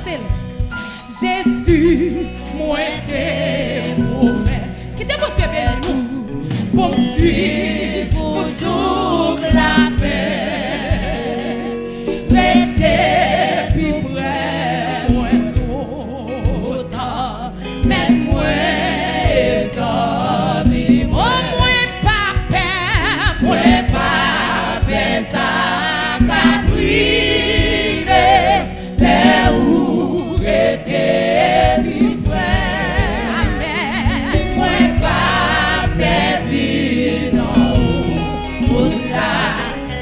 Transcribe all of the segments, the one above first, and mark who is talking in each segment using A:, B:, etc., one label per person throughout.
A: danser. Jésus, moi t'es promets. Qui te monte béni nous pour me suivre pour sous la paix. Restez plus près, moi tout temps. Mais moi, amis, moi pas peur, ça qu'a brûlé. Les où restez plus près. Amen. Moi pas président pour là.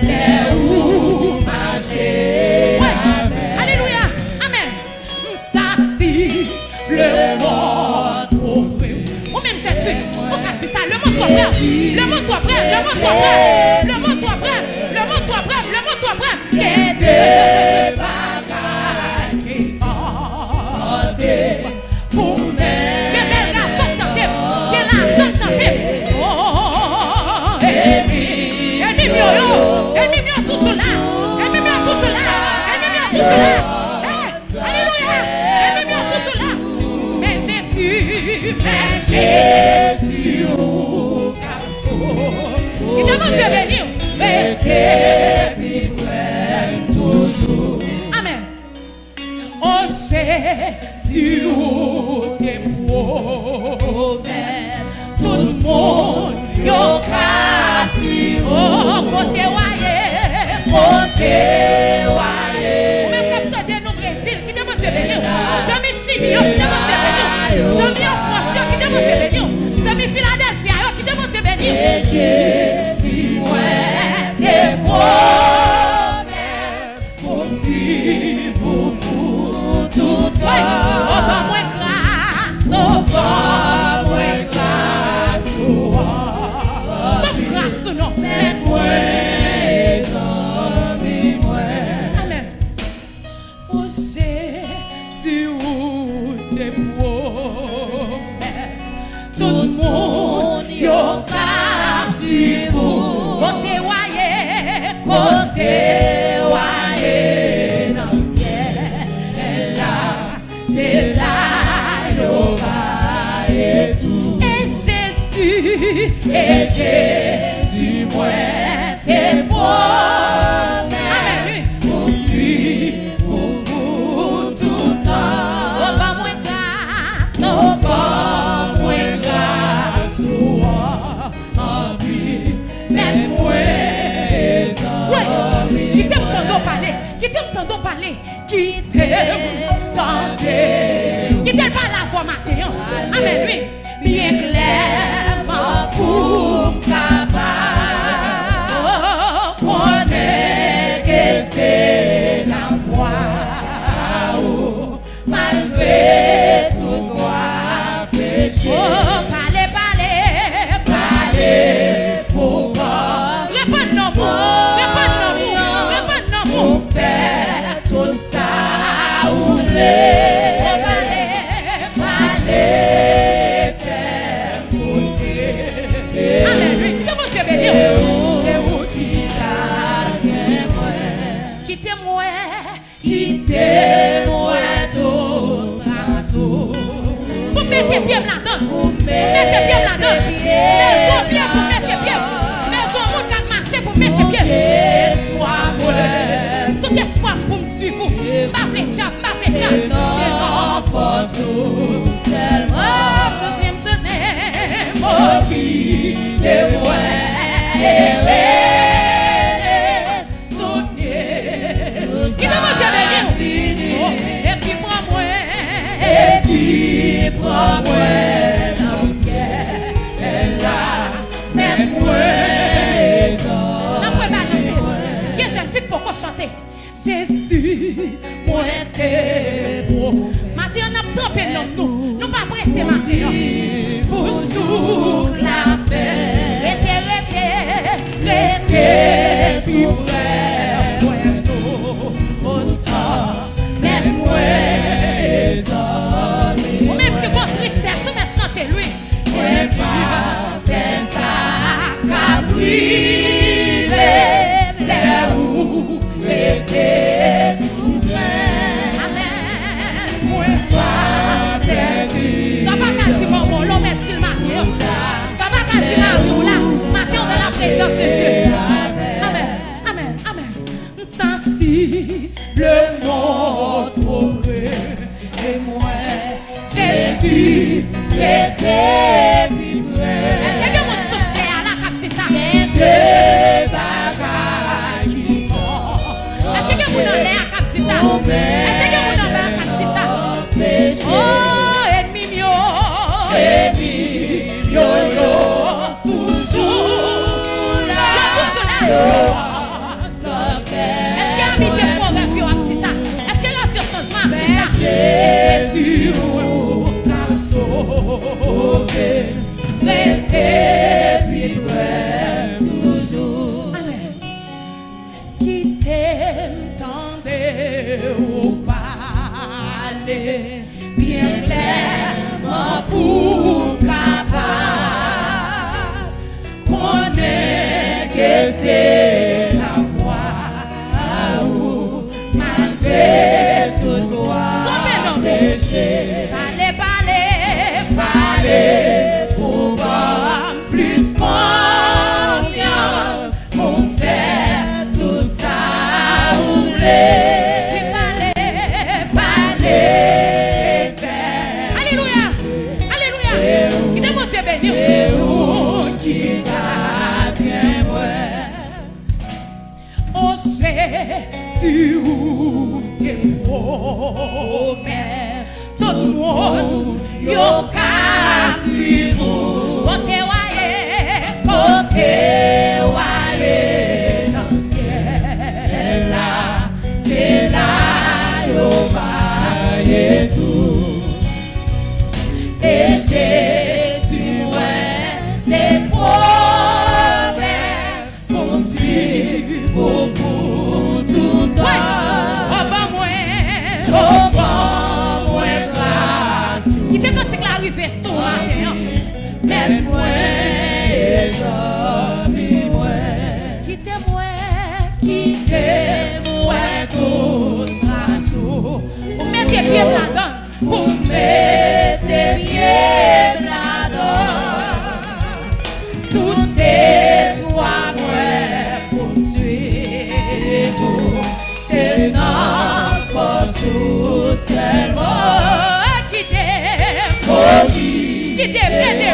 A: Les où marcher. Alléluia. Amen. Ça si le monde trop près. Ou même j'ai fait. On a dit ça. Le monde trop bref. Le monde trop bref. Le monde trop bref. Le monde trop bref. Le monde trop bref. Le monde trop bref. Et des bagages qui portent pour mettre. Quel bel garçon tente. Quel argent tente. Oh, ennemi mio, ennemi mio tout cela. Ennemi mio tout cela. Ennemi mio tout cela. Alléluia. Ennemi mio tout cela. Mais Jésus, oh garçon, qui demande de venir. Mais toujours. Amen. Oh Jésus, oh tes promesses. Tout le monde, yo kasi. Oh, côté waye. Même comme toi, de nous Brésil, qui demande de venir. Demi Chili, qui demande de venir. Demi en France, qui demande de venir. Demi Philadelphia, qui demande de venir. Jésus, moi, tes promesses. Poursuivre pour tout temps. Oh, bah, moi, grâce. Oh, bah, moi, grâce. Oh, grâce, non. Mais moi, amen. Oh, Jésus, tes promesses. Tout le monde, yo, grâce, côté waye, dans le ciel, là, c'est là, yo va et tout. Et Jésus, moi, t'es promesses. Amen. Poursuivre pour tout temps. Oh, pas moins grâce. Oh, pas moins grâce. Oh, vie, mais moi, qui t'aime t'entendre parler, qui t'aime t'entendre parler, qui t'aime t'entendre, qui t'aime pas la voix matin. Amen, oui, bien clairement pour capable, connaît que c'est la voix, malgré tout droit péché. Oh, parlez, pourquoi, répondre non, pour faire tout ça, oublier. Quittez-moi tout traceau. Vous mettez bien là-dedans. Mettez bien là-dedans. Maison bien pour mettre bien. Maison montagne marché pour mettre bien. Tout espoir pour me suivre. Ma flécha. Non, force seulement. Oh, quittez-moi. Prends-moi dans le ciel, là, même moi, que jeune fille pour chanter. Jésus, moi, t'es beau. Matin, on a trompé nous. Nous pas prêter matin. Pour sous la fête, l'été, plus près, autant, même moi, lui. Et pas ça, cabri, les où était tout plein. Amen. Jésus, était vivre. Est-ce que vous touchez à la capitale? De bagages qui font. Est-ce que vous donnez à la capitale? Est-ce que vous donnez à la capitale? Oh, ennemi mio, toujours là. Est-ce qu'il y a mis des problèmes pour un petit ça? Est-ce qu'il y a un changement? Jésus, t'a sauvé, l'éternel toujours. Amen. Qui t'aime tant de parler, bien clairement pour capable, connaît que c'est la voie où malgré toute gloire péché. Parlez pour voir plus confiance, pour faire tout ça rouler. Parlez, faire. Alléluia, alléluia. Qui te monte béni. C'est où qui gardien moi. Oh Jésus, où t'es promesse. Tout le monde, yo ka suivre. Côté ouaye, dans le ciel là, c'est là yo va et tout. Et Jésus, ouais, des problèmes poursuivre pour tout temps. Mets-moi tout rassou. Pour mettre tes pieds là-dedans. Pour mettre tes pieds là-dedans. Tout est foi moi poursuivre. C'est notre force ou seulement. Qui t'aime, qui t'aime,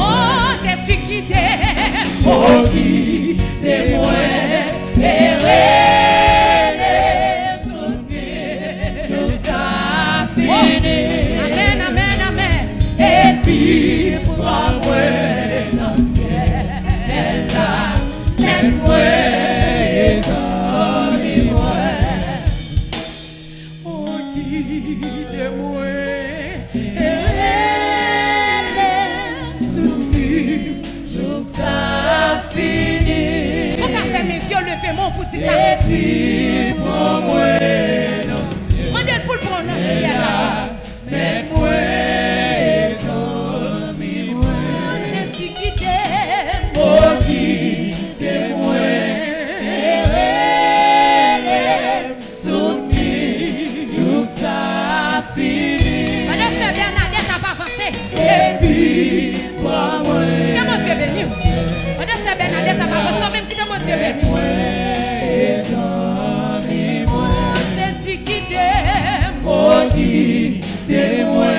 A: Oh, puis prends-moi dans le ciel là, laisse-moi et amis-moi. Oh, guide-moi et soutenir jusqu'à finir. On va faire mes yeux, lever mon bout de ça. Et puis prends-moi dans le ciel. On dit pour le prendre dans le ciel là. Mets-moi et amis-moi. Jésus qui t'aime. Oh, guide-moi et soutenir jusqu'à finir. Pendant que Bernadette n'a pas avancé. Et puis, prends-moi. Qui mon Dieu béni. Pendant que Bernadette n'a pas avancé, même qui de mon Dieu béni. Amis-moi. Jésus qui t'aime. Oh, guide-moi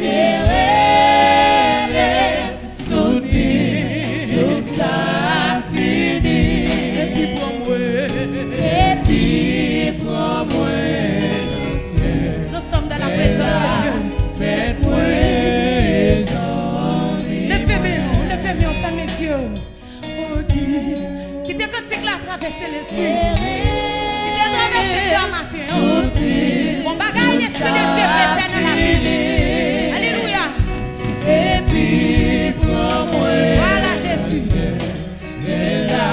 A: et soutenir jusqu'à finir. Et puis prends-moi dans le ciel. Nous sommes dans la présence de Dieu. Faites-moi amis. Levez mes yeux. Oh, qui te quand la traverser l'esprit. Qui te traverser le matin. Mon bagage est sur les pieds préférés dans la vie. Alléluia. Et puis prends-moi. Voilà Jésus. Et là,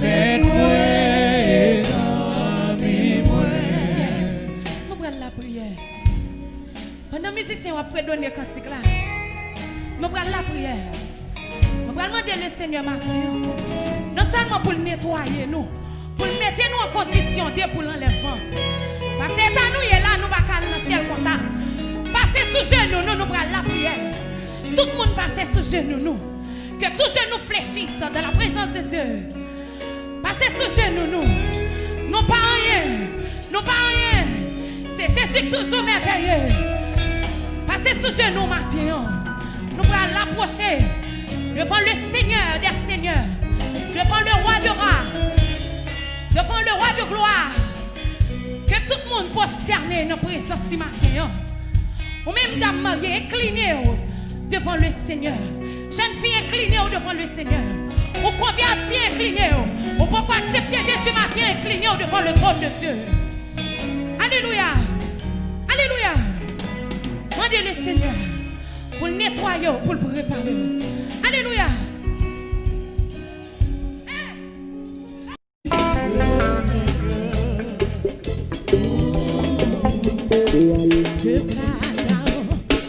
A: mets-moi et amis-moi. Nous prenons la prière. Pendant que les musiciens ont fredonné le cantique là, nous prenons la prière. Nous prenons demander le Seigneur matin. Non seulement pour le nettoyer nous, pour le mettre nous en condition de pour l'enlèvement. Parce que ça nous est là, nous ne pouvons pas dans le ciel comme ça. Passer sous genoux, nous prenons la prière. Tout le monde passe sous genoux, nous. Que tous genoux fléchissent dans la présence de Dieu. Passer sous genoux, nous. Nous pas rien. Nous pas rien. C'est Jésus toujours merveilleux. Passer sous genoux matin. Nous allons l'approcher devant le Seigneur des Seigneurs. Devant le roi de rois. Devant le roi de gloire. Que tout le monde prosterné dans la présence du matin. Ou même dame mariée, inclinez-vous devant le Seigneur. Jeune fille, inclinez-vous devant le Seigneur. Ou converti, inclinez-vous. Ou pourquoi accepter Jésus matin, inclinez-vous devant le trône de Dieu. Alléluia. Alléluia. Demandez le Seigneur pour le nettoyer, pour le préparer. Alléluia.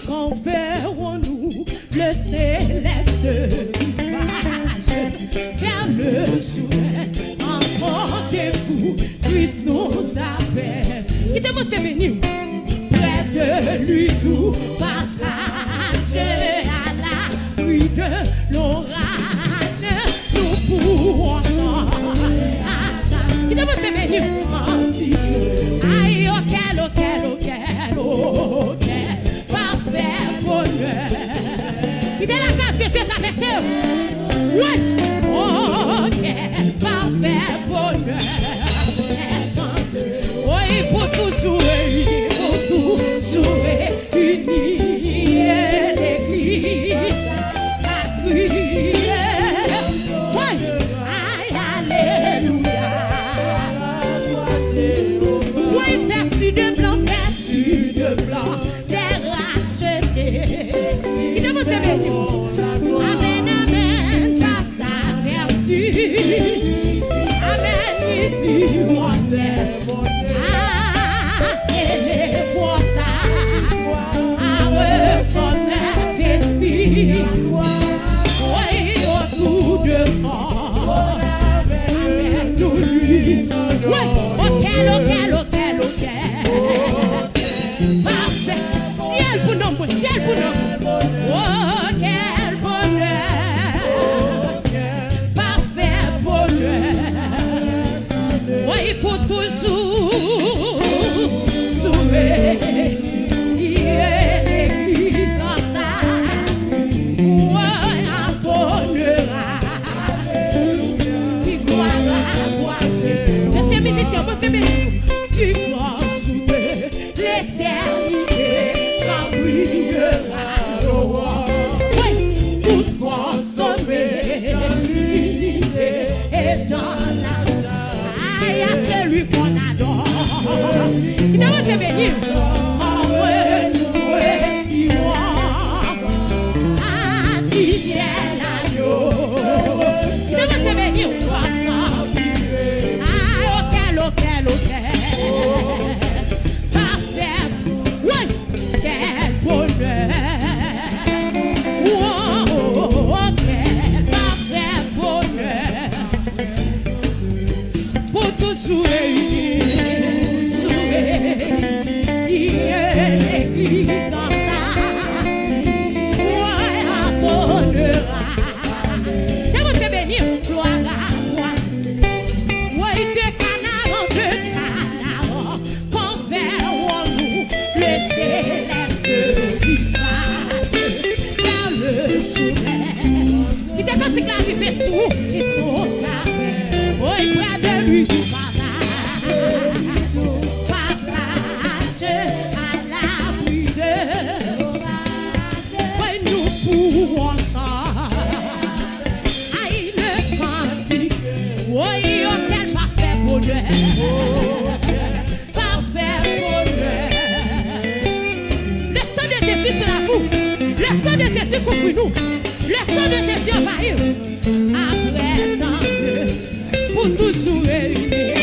A: Converrons-nous le céleste rivage vers le jour. En rendez-vous, Christ nous appelle. Qui te monte béni? Près de lui tout partage à la pluie de l'orage. Nous pourrons chanter. Qui te monte béni? Aïe, auquel, parfait bonheur. Qui de la grâce de Dieu traversé? Oui. Oh, quel parfait bonheur. Oui, pour toujours unis l'église. La prière. Oui. Aïe, alléluia. Oui, vertu de blanc, des rachetés. Qui te monte béni? Amen, amen, par sa vertu. Amen, il dit, moi c'est c'est pour ça. À ressonner d'esprit. Oui, autour de soi. Avec nous lui. Oui, auquel. Parfait. Ciel pour nous. Oh, quel sang de Jésus couvre nous. Le sang de Jésus envahit. Après tant que pour toujours réunir.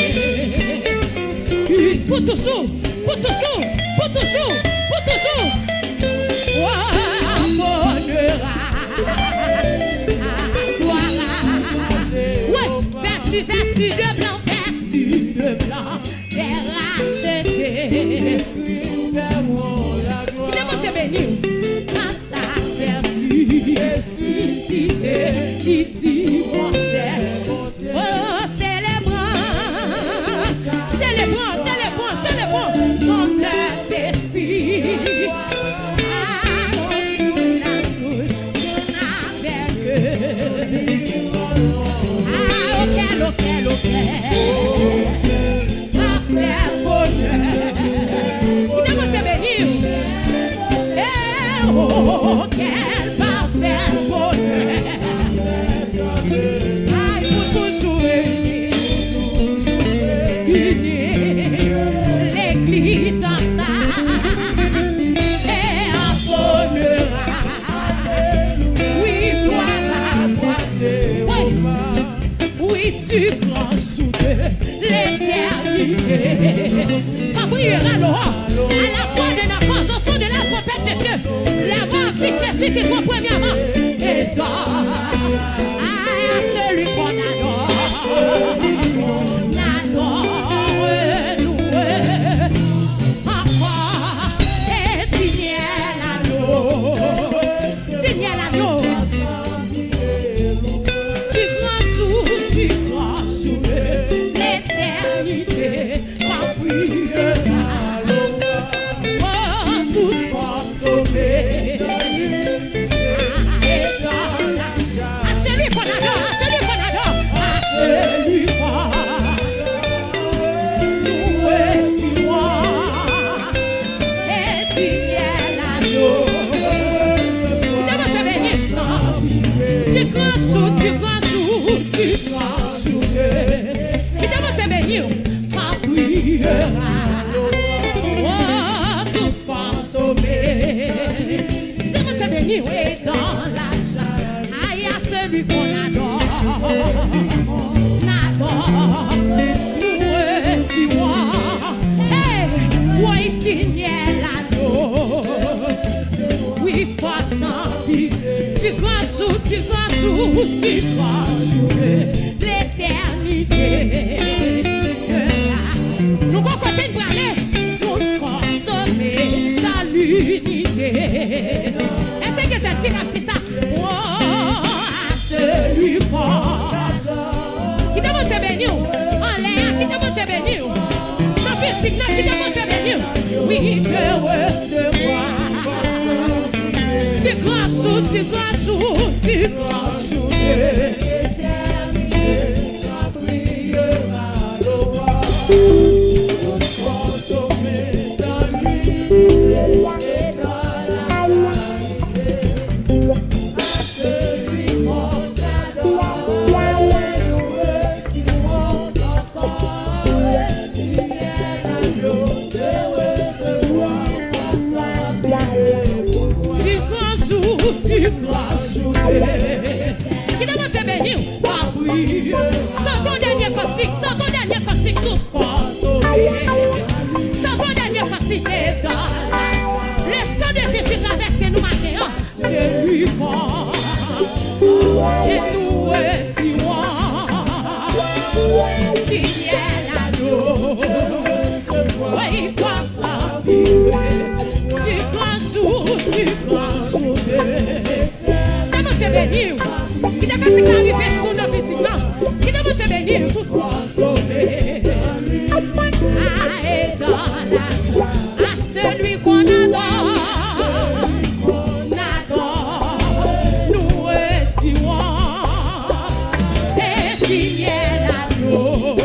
A: Pour toujours, pour toujours, pour toujours, pour toujours. Vertu de blanc, t'es racheté. Qui demande te bénir? Dans sa vertu, ressuscité, il dit mon Père. Oh, célébrant, célébrant, célébrant, célébrant son esprit. Parfait bonheur. Qui demande te bénir? Oh, quel parfait bonheur. Ah, il faut toujours unir l'église ensemble et en bonheur. Oui, gloire à toi. Oui, tu grand jour de l'éternité. On priera l'or à la fin de la France, au son de la trompette de Dieu. La mort qui ressuscite toi premièrement. Et dans à celui qu'on adore. Adore-nous encore. Et signer l'agneau. Signer l'agneau. Du grand jour de l'éternité, ma prière, oh, tous consommés, et dans la à celui qu'on adore, à celui qu'on adore, à celui qu'on nous étudions, et signer l'agneau. Demande te bénir, du grand jour, du grand jour, du grand jour. Qui demande te bénir, ma prière, oh, tous consommés. Demande te bénir, et dans la chair, aïe à celui qu'on adore, adore, nous étudions, hey, oui, tignez l'agneau, oui, forçant, du grand jour, du grand jour, du grand jour. L'éternité. Nous comptons pour aller tout consommer dans l'unité. Est-ce que j'ai dit ça? Oh, à celui qui demande te bénir. En l'air, qui demande te bénir. Sans physique, qui demande te bénir. Oui, de recevoir. Du grand jour, du grand jour, du grand jour. Qui demande te bénir? Ah oui. Chantons dernier cantique, tous consommés. Chantons dernier cantique, et dans le sang de Jésus traverse nous maintenant. C'est lui fort. Et nous étions. Signer l'agneau. Oui, pour ça vivre. Du grand jour, du grand jour. Te bénir, qui t'a qu'à t'arriver sur nos petits blancs, qui demande te bénir, tous consommés. Ah, et dans la joie, à celui qu'on adore, nous étions, et signer l'agneau.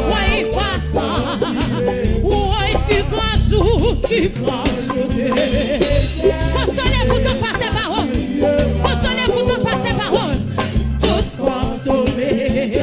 A: Oui, passant, oui, tu grand jour, tu grand jour. Consolez-vous donc par ces paroles. Consolez-vous donc par ces paroles. Tous consommés.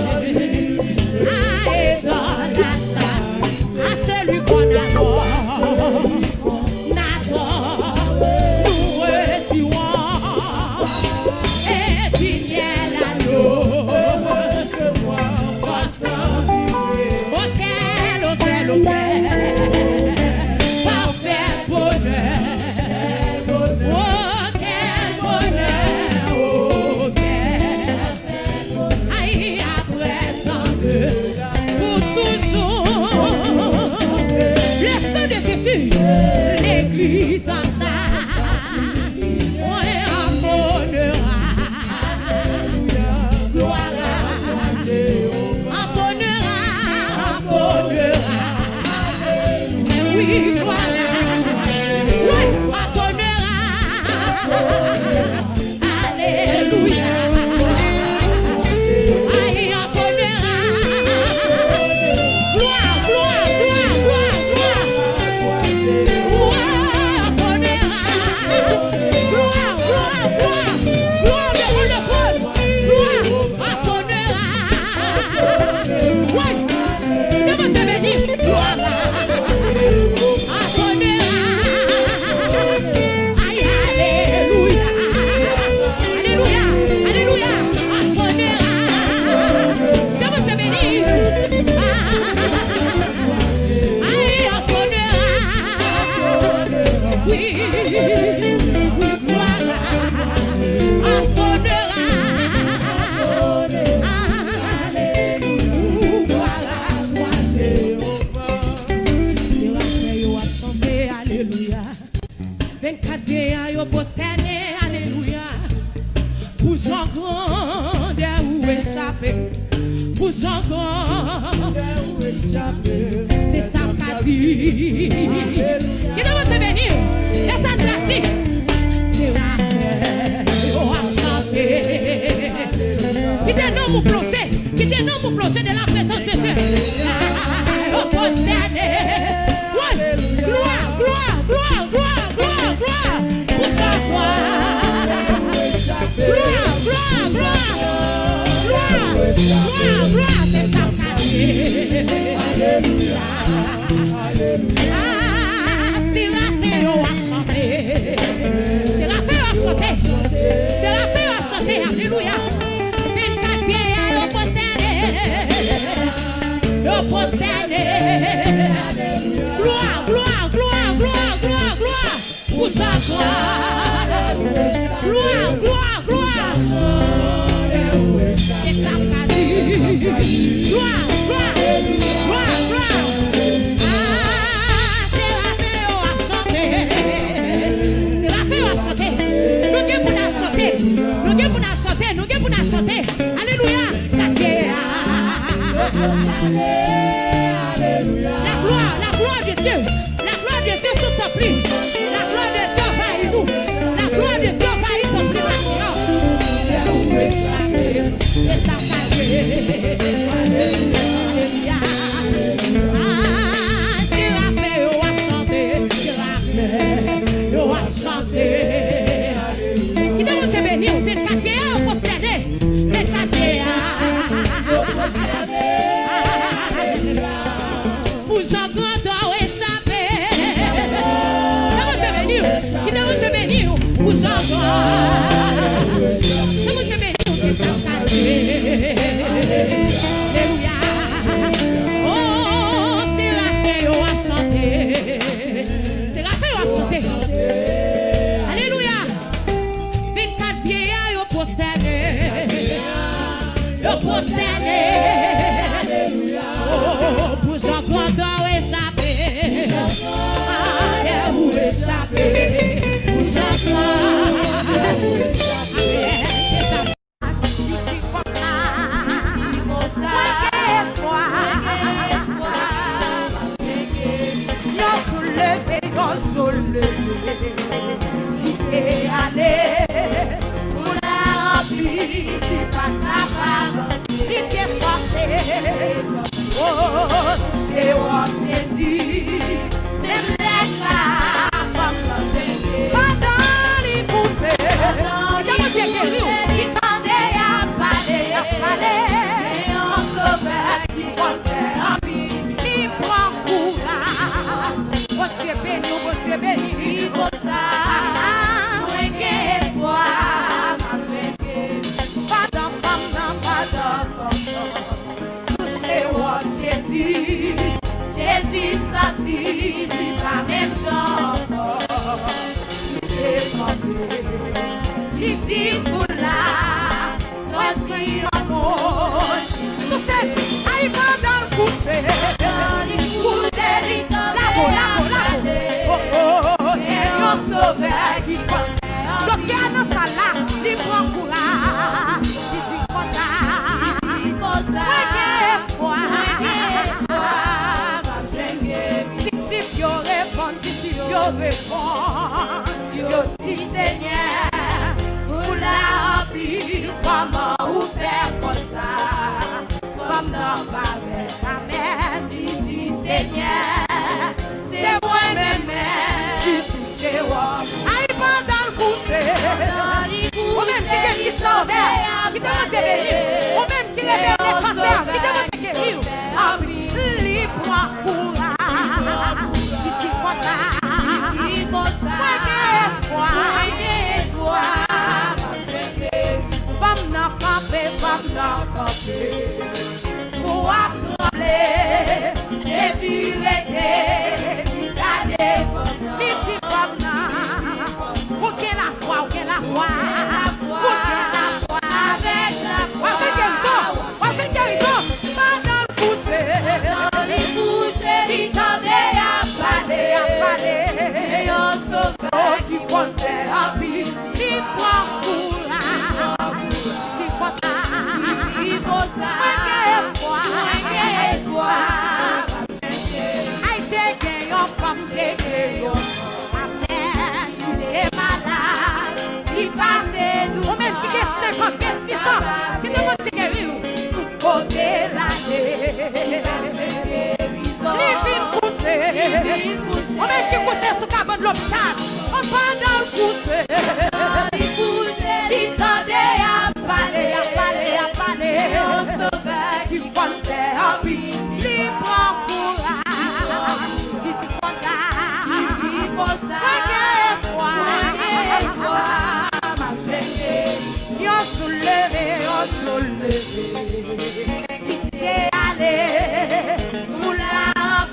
A: pour Jean grand. C'est ça qu'a dit. Qui doit te bénir? Et ça te dit. C'est la paix. On va chanter. Qui te nomme mon projet? Qui te nomme mon projet de la présence de Dieu? On possède. Gloire, gloire, gloire, gloire, gloire, gloire. Pour Jean grand. Gloire, gloire, gloire. Gloire, gloire, c'est ça qu'a dit. Alléluia. Ah, c'est la paix, on va chanter. C'est la paix, on va chanter. C'est la paix, on va chanter. Alléluia. C'est la paix, on possède. Gloire, gloire, gloire, gloire, gloire, gloire. Pour sa gloire. Gloire, gloire, gloire. C'est ça qu'a dit. Gloire, gloire, gloire, gloire. Ah, c'est la paix, on va chanter. C'est la paix, on va chanter. Nous qui pour nous chanter. Nous qui pour nous chanter. Nous qui pour nous chanter. Alléluia. La paix. La gloire de Dieu. La gloire de Dieu sous ta pluie. La gloire de Dieu envahit nous. La gloire de Dieu envahit ton pluie maintenant. C'est ça qu'a dit. Alléluia. Ah, c'est la paix, on va chanter. C'est la paix, on va chanter. Qui doit te bénir? Faites café, on possède. Faites café. Pour Jean grand doit échapper. Qui doit te bénir? Pour Jean grand. Doit te bénir. C'est ça qu'a dit. Alléluia. Oh, c'est la paix, on va chanter. C'est la paix, on va chanter. Alléluia. 24 vieillards, ils posternés. Ils posternés. Alléluia. Oh, pour Jean grand doit échapper. Ah, où échapper? Pour Jean grand. Et aller pour la remplir, pas capable, il t'est porté. Oh, c'est Jésus, même les femmes, pendant les poussées, il tendait à parler, et on sauvait qui comptait, il prend courage, on s'est béni, on s'est béni. Jésus sorti, pas même genre. Il dit pour la sortie en monde. Tout seul, aïe dans le coucher. Dans le coucher, la et on sauveur qui compte. Donc, il y a nos salades, il prend courage. Il dit comme ça. Yo dit Seigneur, pour la remplir, comment vous faire comme ça? Comme dans Babel, amen. Il dit Seigneur, c'est moi-même qui touche moi. Aïe, pendant le coucher, ou même qui guérit l'envers, qui demande de guérir, ou même qui révèle les cancers, qui demande de guérir. Libre en courage, il dit comme ça. Toi trembler, Jésus était, il t'a défendu. Il dit comme ça, où qu'est la foi, où qu'est la foi, où qu'est la foi, avec la foi. couché.
B: Il couché, il tendait à parler,
A: Au sauveur qui comptait en vie, il prend courage. Il dit comme ça, ma chérie. Yo soulevé, il est allé pour la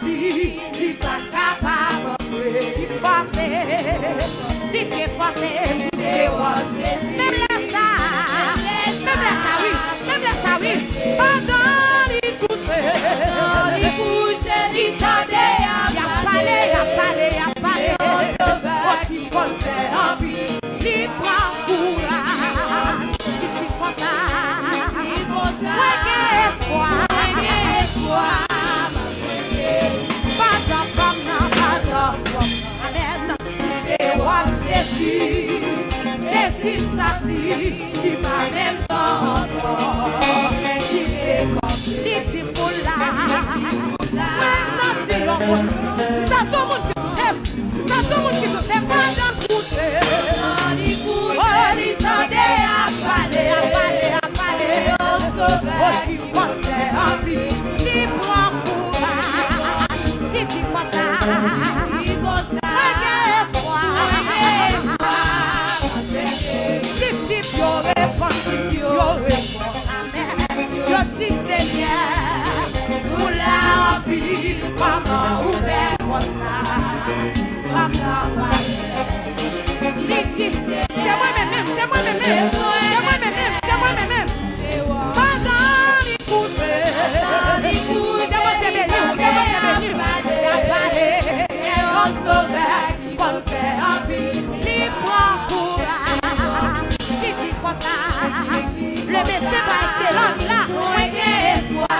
A: vie, il pas capable de passer, il est passé, même ça, oui, pendant il couchait,
B: il tendait à
A: il a parlé, au sauveur qui comptait en vie, il prend courage, il dit comme ça, Jésus s'assit, il m'a même chanté, il est comme disciple là. Ça tout le monde qui touche, pendant couché.
B: il tendait à parler,
A: au sauveur qui comptait en vie, il prend courage, il dit comme ça. Je dis Seigneur, pour la vie, maman ouvert comme ça, maman c'est moi-même, pendant les coucher, au sauveur qui comptait en vie, il prend courage, il dit comme ça, le médecin va excellent, il a,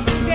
B: Oh,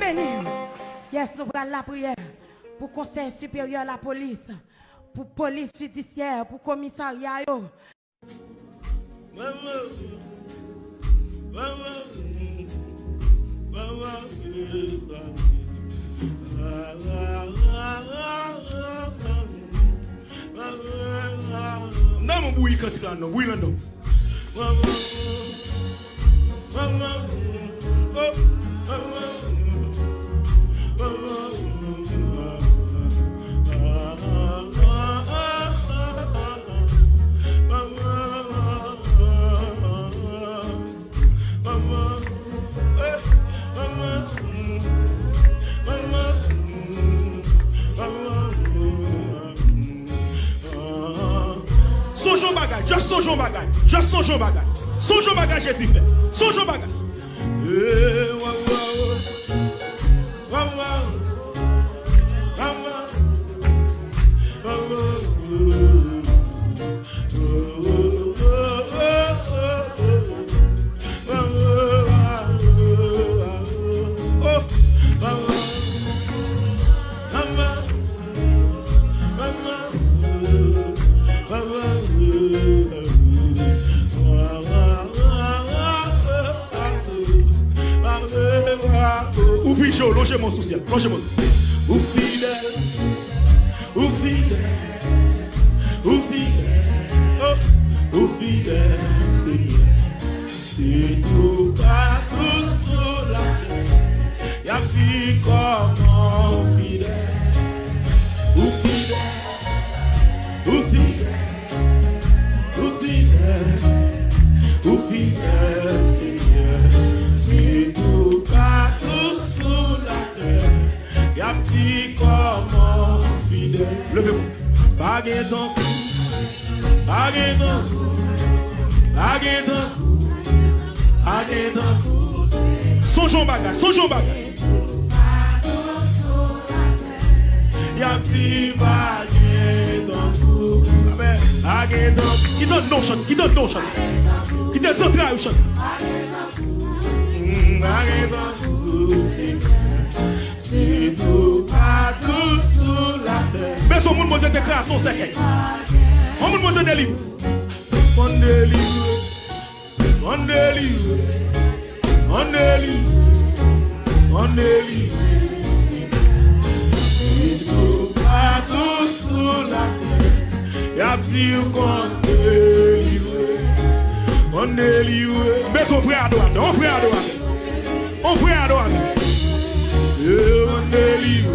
A: béni. Yes, nous prenons la prière pour conseil supérieur de la police, pour police judiciaire, pour commissariat.
C: Non, mon bouilli quand il a non, bouilli là non. Songeons bagage, just songeons bagage, just songeons bagage. Songeons bagage Jésus fait. Songeons bagage. Longez mon souci, longez mon. Ou fidèle, ou fidèle, ou fidèle, oh, ou fidèle, Seigneur. C'est tout partout sur la terre. Y'a vie comment fidèle, ou fidèle, ou fidèle, ou fidèle, ou fidèle, Seigneur. C'est tout partout sur la terre. Y'a petit comment fidèle. Levez-vous. Baguette ton cou. Baguette ton cou. Baguette ton cou. Baguette ton cou. Songeons bagage. Songeons bagage. Y'a petit baguette ton cou. Baguette ton cou. Qui donne non chante. Qui donne non chante. Qui descend très chante. C'est tout partout sous la terre. Mais son monde m'a déclaration secret. On m'a dit des livres. On délivre. On délivre. On délivre. On délivre. C'est tout partout sous la terre. Y'a dit qu'on délivre. On délivre. Mais son frère à droite. On frère à droite. On frère à droite. On délivre,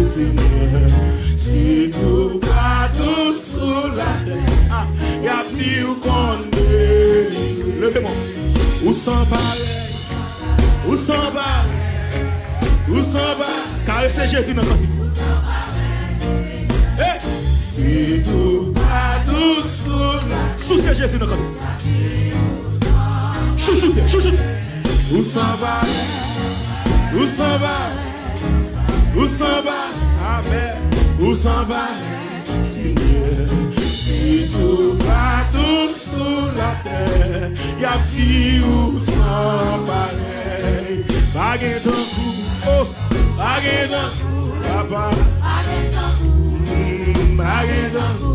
C: Seigneur. C'est tout partout sous la terre. Ah, y'a plus qu'on délivre. Levez-moi. Où s'en pareil? Où s'en bat? Où s'en bat? Car c'est Jésus dans le cantique. C'est tout partout sous la terre. Sous c'est Jésus dans le cantique. Chouchoute, chouchoute. Où s'en va? Où s'en va? Où s'en va? Amen. Où s'en va? Seigneur, c'est tout partout sous la terre. Y'a petit où s'en pareil. Baguette ton cou. Oh, baguette ton cou. Papa. Baguette ton cou. Baguette ton cou.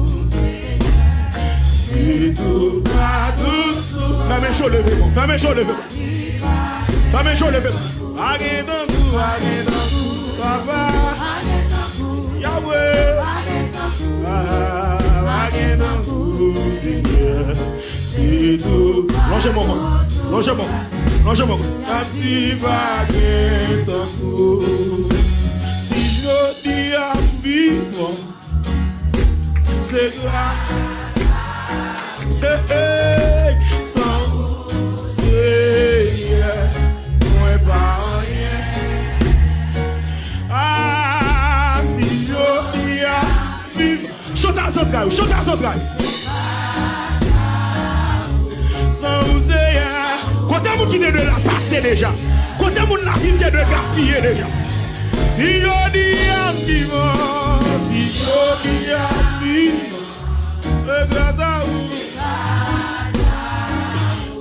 C: C'est tout partout sous. Fais mes choses levez-moi. Fais mes choses levez-moi. Fais mes choses levez-moi. Baguette ton cou. Baguette ton cou. Papa. Yahweh. Baguette ton cou. Seigneur. C'est tout. Longez-moi. Longez-moi. Longez-moi. Ta petite baguette ton cou. Si je dis à vivre, c'est grave. Hey, sans Seigneur, moi pas rien. Ah, si je dis à vivre, chante à Zandraï, chante à Zandraï. Sans Seigneur, quand on qui est de la passer déjà, quand on la vie de gaspiller déjà. Si je dis à vivre, si je dis à vivre, grâce à vous.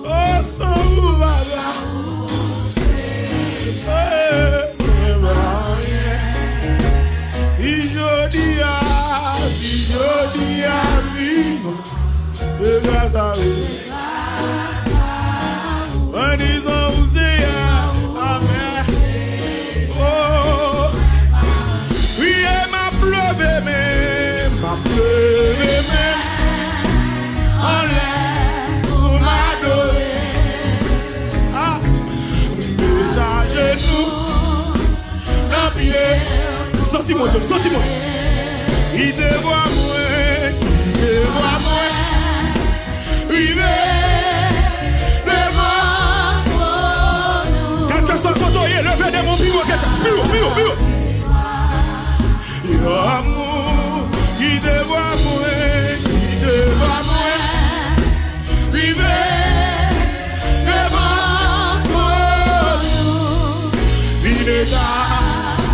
C: Oh, sans vous, papa. grâce à vous. En disant où c'est, amen. Oh, oui, elle m'a pleuvé même, en l'air pour m'adorer. Ah, mets à genoux, dans pied. Sentiment. Il te voit moins, quelqu'un soit contourné, levez de mon bureau, bureau. Il amour, il te voit moins, vivez devant nous. Il est là.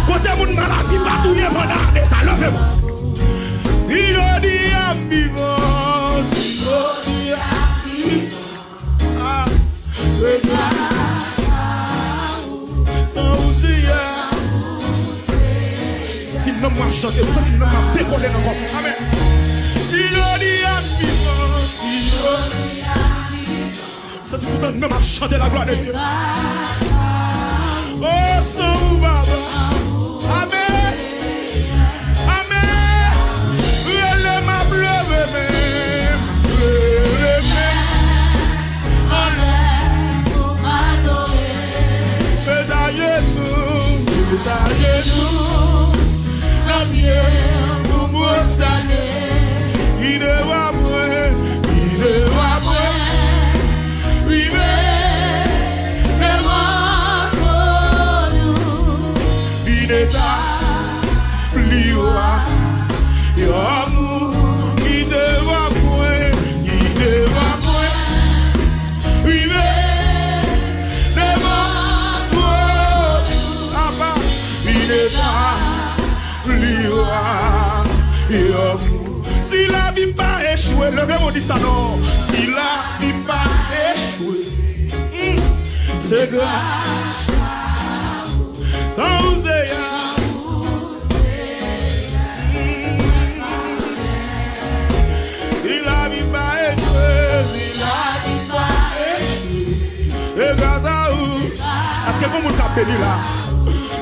C: Côté mon maladie, pas tout y est pendant ça, levez-moi. Si je dis à vivant, ah, c'est sans vous si nous m'avons chanté, si nous m'avons décollé encore. Amen. Si je dis à vivant, ça dit tout le monde m'a chanté la gloire de Dieu. Oh, sans vous, Baba. Amen. Elle m'a pleuvé même. En l'air pour m'adorer. Fais à genoux, la pierre pour me saluer. Il ne va moins, vivez devant nous. Il est à plier. Amour, il ne va point, vivez devant toi. Il est à plier. Si la vie n'a pas échoué, le mot dit ça non. Si la vie n'a pas échoué, c'est grâce sans vous est-ce que vous m'avez béni là?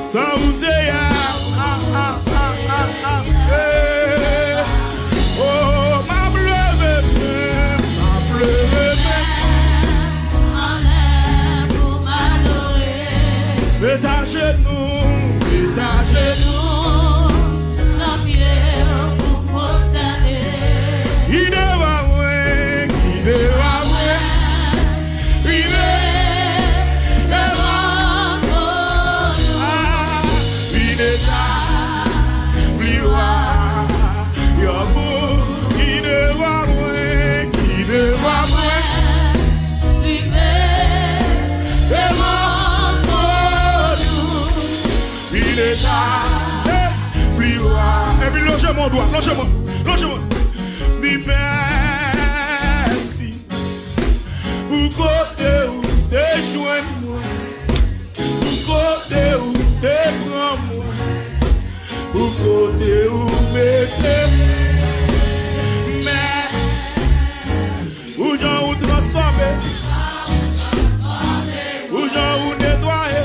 C: Sans vous oh, m'a pleuvé
B: en l'air pour m'adorer.
C: Mets à genoux,
B: la pierre pour prosterner.
C: il ne va moins, vivez devant nous. Il est à et puis logez-moi doigt, logez-moi. Dis merci pour côté où t'es joint-moi, pour côté où t'es prends-moi, pour côté où mettez mais où j'en ou transformé, où j'en ou nettoyé.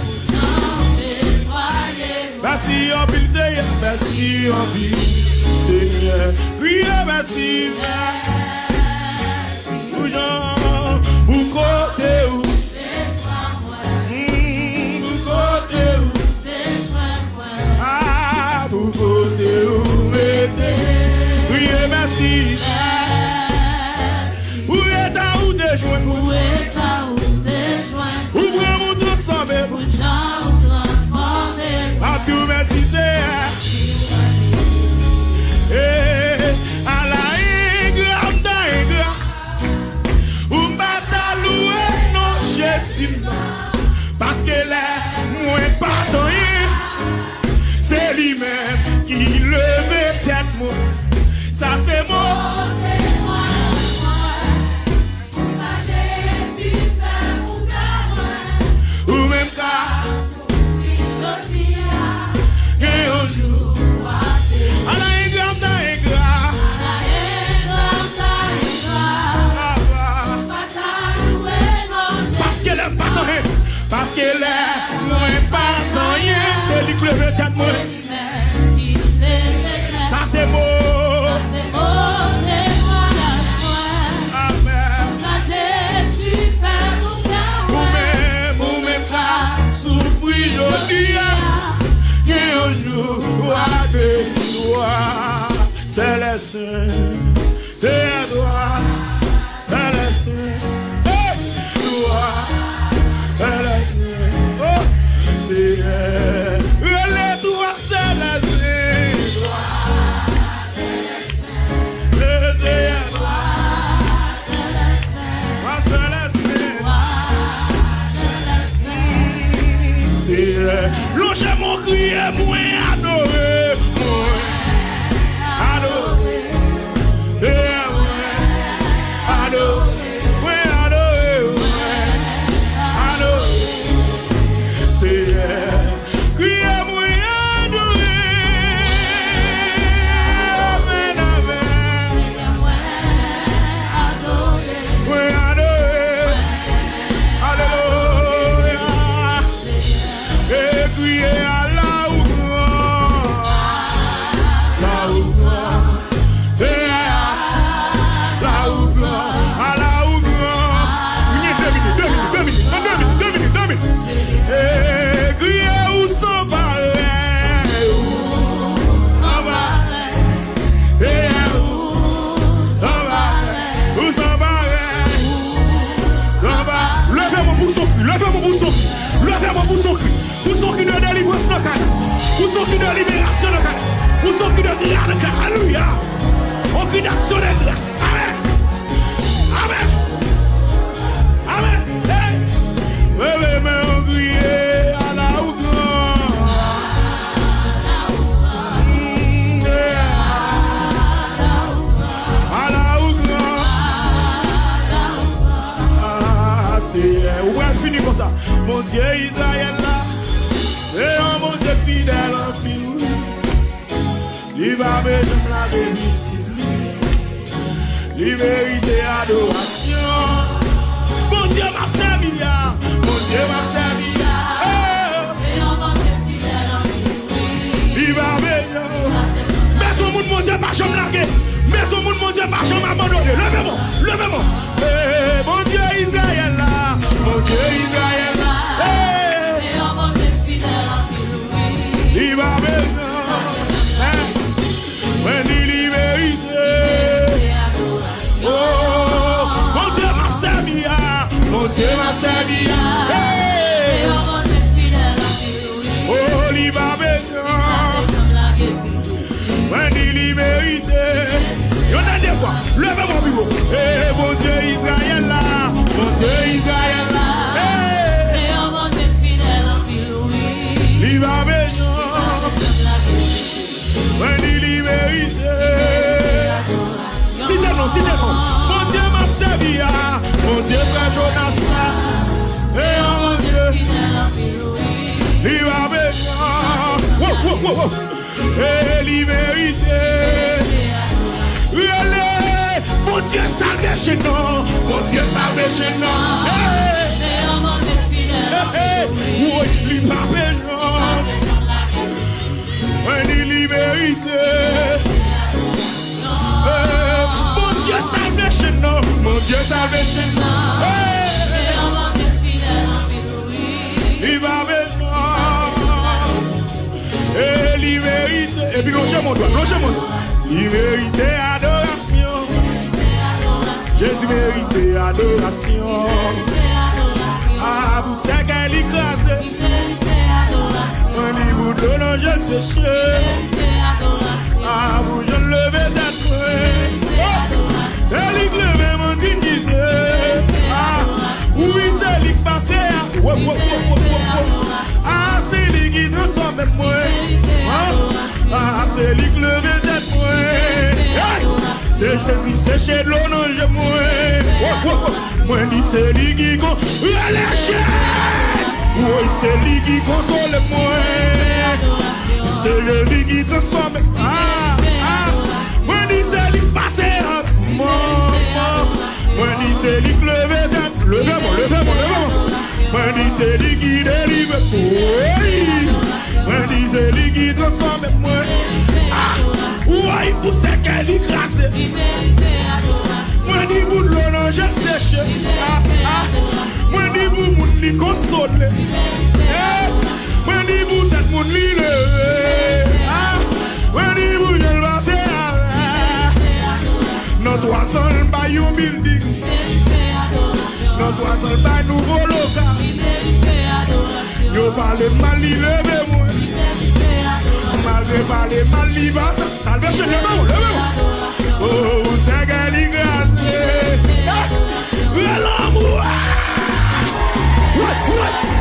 C: Merci en pile Seigneur, merci en pile Seigneur, oui merci. Pour côté où, ah, pour côté où mettez, oui merci. Où est ta ou t'es joint, où vraiment transformé, à tout merci Seigneur. À la grande, où m'bata loué non Jésus, parce que là, moi pardonné, c'est lui-même qui levait tête moi, ça c'est moi. Ou même cas. garde moi. Ça c'est beau. Amen. Vous-même, souffrir d'aujourd'hui. Et un jour, de gloire. Céleste, c'est toi. Céleste, gloire. Céleste, oh, c'est elle. Toi, céleste. L'ange mon cri est moins adoré, adoré, adoré, c'est cri est moins adoré, amen, amen, adoré, alléluia. Et crier à la ou à la ou deux minutes. Et crier où sont pareils, où sont pareils. Levez-moi pour son cri, levez-moi pour son cri. Pour son cri de délivrance locale, pour son cri de libération locale, pour son cri de grâce locale. Alléluia. On crie d'action de grâce. Amen. Amen. Amen. Hey. Mais on crie à la ouais, fini comme ça. Mon Dieu Israël là, c'est un mon Dieu fidèle en fil. Il va me la réussite. Il vérité adoration. Mon Dieu m'a servi, mon Dieu m'a servi. C'est un mon Dieu fidèle en fil. Il va me mais son monde mon Dieu pas jamais largué. Mais son monde mon Dieu pas jamais abandonné. Levez-moi. Mon Dieu Israël là, mon Dieu Israël là. Il va maintenant, when il libérité. Oh, mon Dieu m'a servi, mon Dieu m'a servi. Oh, il va maintenant, when il libérité. Y'en a des quoi? Levez mon bureau. Mon Dieu Israël là, mon Dieu Israël là. Il va maintenant, when il libérité. Citez-moi. Mon Dieu m'a servi, mon Dieu frère Jonas là. Et mon Dieu, il va maintenant. Wow. Et libérité. Mon Dieu salvé chez nous, mon Dieu salvé chez nous. Oui, il va maintenant. When il libérité. Mon Dieu salvé chez nous, mon Dieu salvé chez nous. Il va maintenant. Et libérité. Et puis longez mon doigt. Libérité, adoration. Jésus mérite adoration. Ah, vous savez qu'elle écrase. Un livre de l'eau, je séché. Ah, vous, je levé d'être. Elle est levée, mon dignité. Ah, oui, c'est lui qui passe. Ah, c'est lui qui transforme moi. Ah, c'est lui qui levé d'être moi. C'est Jésus, c'est chez l'eau, non, je moi. Moi, dis c'est lui qui oui, c'est lui qui console moi. C'est lui qui transforme. Moi, dis c'est lui qui passe à moi. Moi, dis c'est lui qui levait d'être. Levez-moi. Moi, dis c'est lui qui délivre. Oui. Moi dis c'est lui qui transforme moi. Ouais, pour ce qu'elle écrase. Moi dis pour de l'eau non je sèche. Moi dis pour moun li console. Moi dis pour tête moun li levé. Moi dis pour je passe. Non toi seul by you building. Non toi seul by nouveau local. Yo parle mal li levé moi. Malgré parler mal li va salve chez le oh c'est qu'elle y gratte. L'amour.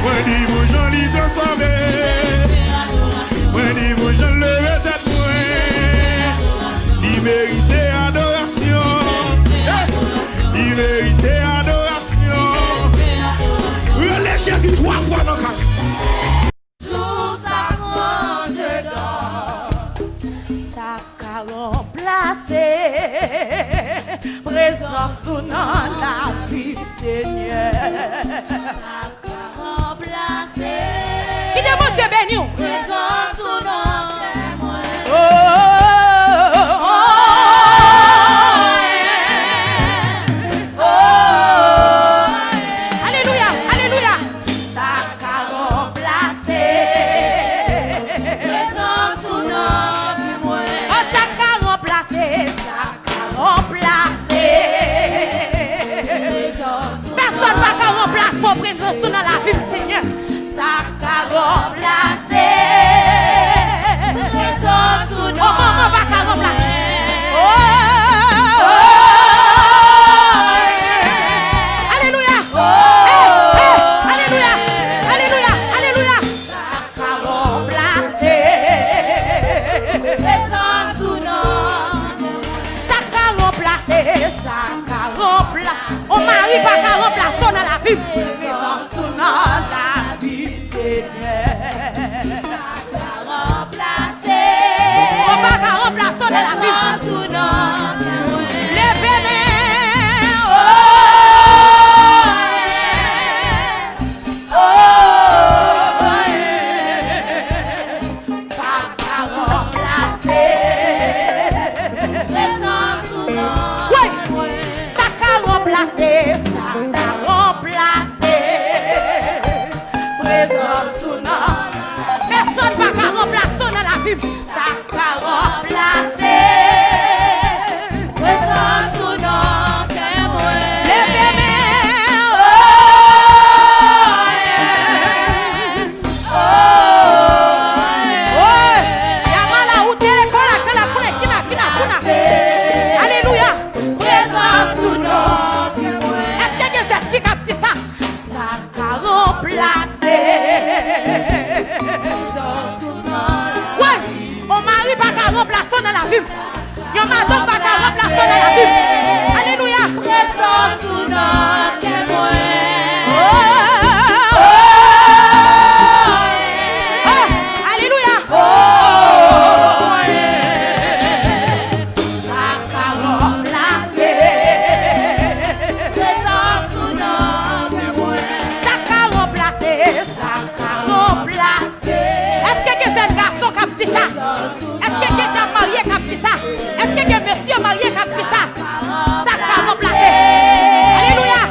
C: Moi dis vous j'en dis te sauver. Moi dis vous j'en lever tête moi. Il méritait adoration. Il méritait adoration. Les Jésus 3 fois dans le cas.
A: Présence sous la vie Seigneur. Qui demande Dieu béni?
B: Présence sous
A: Alléluia, alléluia. Ça qu'a remplacé.
B: présence sous notre moi.
A: Oh, ça qu'a remplacé. Personne va qu'à remplacer son présence dans la vie du Seigneur. Ça qu'a remplacé.
B: Présence sous notre
A: Oh, maman va qu'à remplacer. Alléluia. Alléluia. Alléluia. Alléluia. Ça qu'a remplacé.
B: présence sous notre
A: Ça qu'a remplacé. Ça qu'a remplacé. On mari pas qu'à remplacer dans la vie. Présence sous la vie Seigneur.
B: remplacé.
A: On va qu'à remplacer dans la vie.
B: Présence sous notre moi.
A: Levez les ça qu'a remplacé.
B: Présence sous notre
A: Oui.
B: moi.
A: Ça qu'a remplacé. Ça qu'a remplacé. Présence sous notre. Personne va qu'à remplacer dans la vie. Ça qu'a remplacé.
B: Présence sous notre moi.
A: Levez les Alléluia.
B: Présence sous notre moi.
A: Est-ce que je suis capté ça? Ça qu'a remplacé.
B: Présence sous notre
A: Ouais, on mari pas qu'à remplacer dans la vie. Yon madame pas qu'à remplacer dans la vie. Alléluia.
B: présence sous notre moi.
A: Alléluia. Ça qu'a remplacé.
B: Présence sous notre moi.
A: Ça qu'a remplacé. Ça qu'a remplacé. Est-ce que jeune garçon qui a dit ça? Est-ce que quelqu'un marié qui a dit ça? Est-ce que monsieur marié qui a dit ça? Ça qu'a remplacé. Alléluia.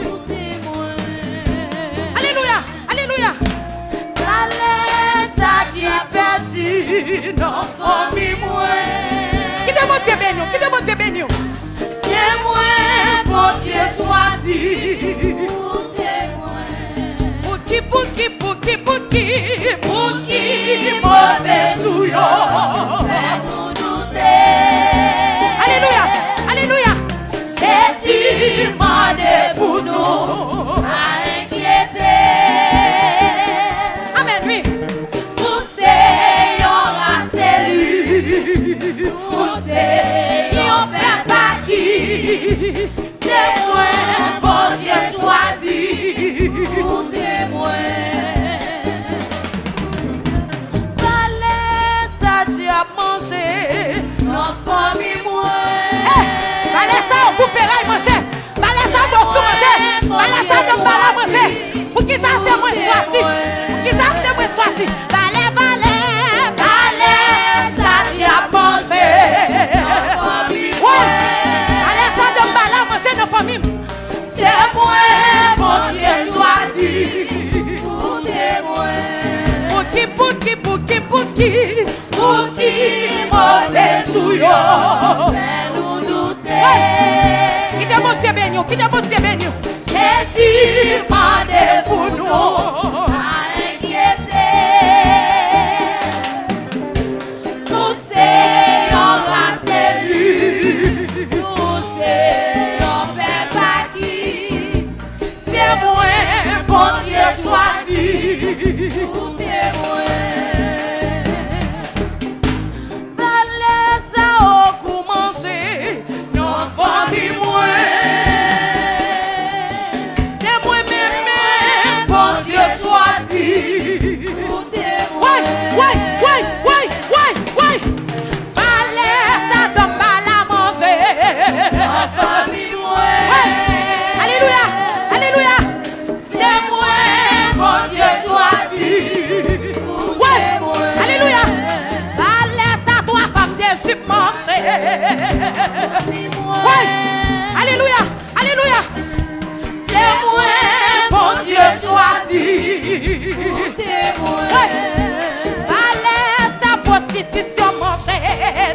B: Pour témoin.
A: Alléluia, alléluia.
B: Allez, ça qui a perdu.
A: Non,
B: Famille moi.
A: qui te monte béni, qui te monte béni.
B: C'est moi, bon Dieu choisi. Pour témoin.
A: Pour qui, pour qui, pour qui, pour qui,
B: Pour qui mauvais souillon. Fais-nous douter.
A: Alléluia, alléluia.
B: Jésus m'a dit pour nous. À inquiéter.
A: Amen, oui.
B: Pousser, yon race lui. Pousser, yon perd pas qui. C'est moi, bon Dieu choisi. Pour témoin.
A: Valais, ça tu as mangé.
B: Non, famille moi.
A: Valais ça, au coup ferraille manger. Valais ça, au tout manger. Valais ça, au bala manger. Pour qui ça, c'est moi choisi. Pour qui ça, c'est moi choisi. Valais, valais, valais, ça tu as mangé.
B: Non, famille moi.
A: Ouais. Valais ça, au bala manger nos familles.
B: C'est moi, bon Dieu choisi. Pour témoin.
A: Pour qui, pour qui, pour qui, pour qui.
B: Pour qui mauvais souillon. Fais-nous douter.
A: Qui te monte béni, qui te monte béni.
B: Jésus m'a dit pour nous. À inquiéter. Pousser, yon race lui. Pousser, yon perd pas qui. C'est moi, bon Dieu choisi. Pour témoin.
A: Valais ça, au coup manger. Non,
B: Famille moi.
A: c'est moi-même.
B: Bon Dieu choisi. Pour témoin.
A: Ouais, ouais, ouais, ouais, ouais, ouais. Valais ça, donne pas la manger.
B: Famille moi.
A: Ouais. Alléluia, alléluia.
B: C'est moi, bon Dieu choisi. Pour
A: Ouais,
B: témoin.
A: alléluia. Valais ça, toi, femme d'Égypte manger.
B: Famille moi.
A: Ouais, alléluia, alléluia.
B: C'est moi, bon Dieu choisi. Pour
A: Ouais.
B: témoin.
A: Valais sa prostitution manger.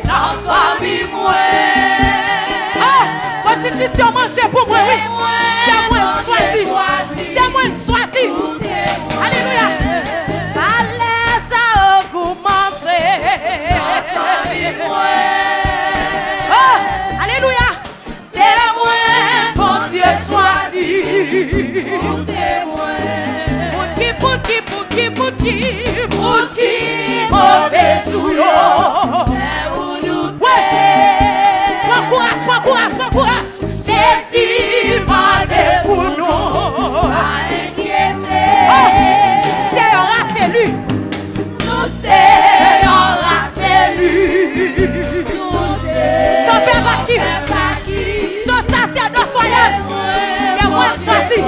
A: Non,
B: Famille moi.
A: ah, prostitution manger pour moi, oui. C'est moi choisi. C'est moi choisi.
B: Pour témoin.
A: Alléluia. Valais sa au goût manger.
B: Famille moi.
A: Oh, alléluia.
B: C'est moi, bon Dieu choisi. Pour témoin.
A: Pour qui, pour qui, pour qui, pour qui,
B: Pour qui mauvais souillon. Fais-nous douter.
A: Mon courage, mon courage, mon courage.
B: Jésus m'a dit pour nous. À inquiéter.
A: C'est un race élu.
B: Nous c'est un race élu. Nous c'est
A: Son père pas qui.
B: un père qui.
A: Nos sacerdotes soyeux. C'est moi choisi.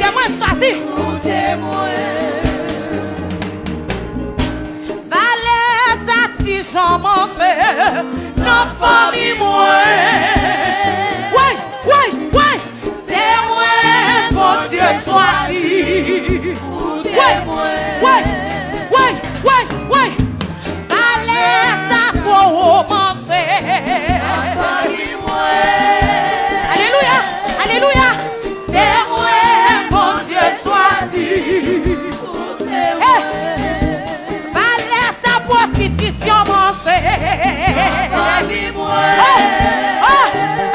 A: C'est moi choisi.
B: Pour témoin.
A: Valais sa ti j'en manger.
B: Nos familles moi.
A: Ouais, ouais, ouais.
B: C'est moi, bon Dieu choisi. Pour témoin.
A: Ouais, ouais, ouais, ouais. Valais sa trop manger.
B: Famille moi.
A: Alléluia, alléluia.
B: C'est moi, bon Dieu choisi. Pour témoin.
A: Valais sa prostitution manger.
B: Famille moi.
A: Oh,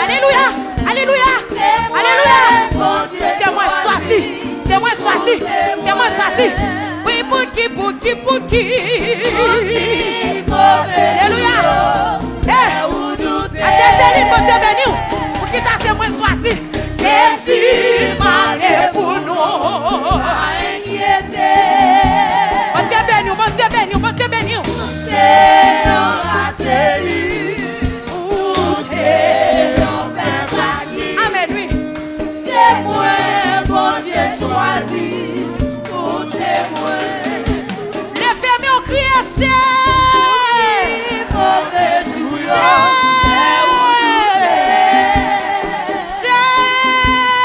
A: alléluia, alléluia, alléluia.
B: Bon Dieu
A: C'est moi choisi, c'est moi choisi, c'est moi choisi. Oui, pour qui, pour qui, pour qui. Alléluia. C'est Céline, mon Dieu béni. Pour qui ça, c'est moi choisi. Jésus m'a dit pour nous.
B: À inquiéter.
A: Mon Dieu béni, mon Dieu béni, mon Dieu béni.
B: C'est un race élu. C'est un père qui.
A: Amen, oui.
B: C'est moi, bon Dieu choisi. Pour témoin.
A: Les fermiers ont crié ciel.
B: Mauvais souillon.
A: Ciel.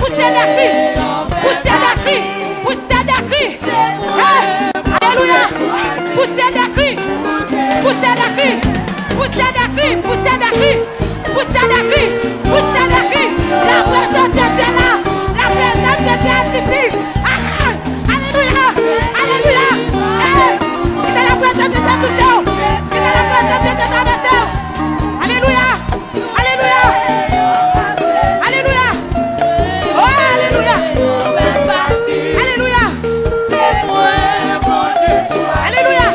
A: Poussez des cris. Poussez des cris. Poussez des cris. Alléluia. Poussez des cris. Poussez des cris. Poussez des cris. Poussez des cris. Poussez des cris. Poussez des cris. La présence de Dieu là. La présence de Dieu est ici. Alléluia. Alléluia. Il est la présence de Dieu touché. Il est la présence de Dieu traversé. Alléluia. Alléluia. Alléluia. Oh, alléluia. Alléluia. Alléluia. Alléluia.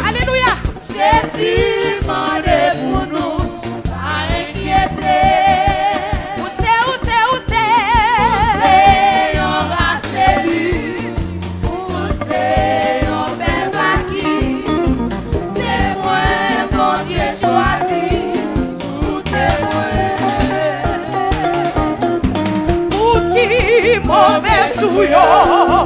A: Alléluia.
B: Jésus m'a dit pour nous, pas inquiéter. C'est un race élu, c'est un peuple qui, c'est moi, mon Dieu choisi, pour témoin.
A: Pour qui mauvais souillon.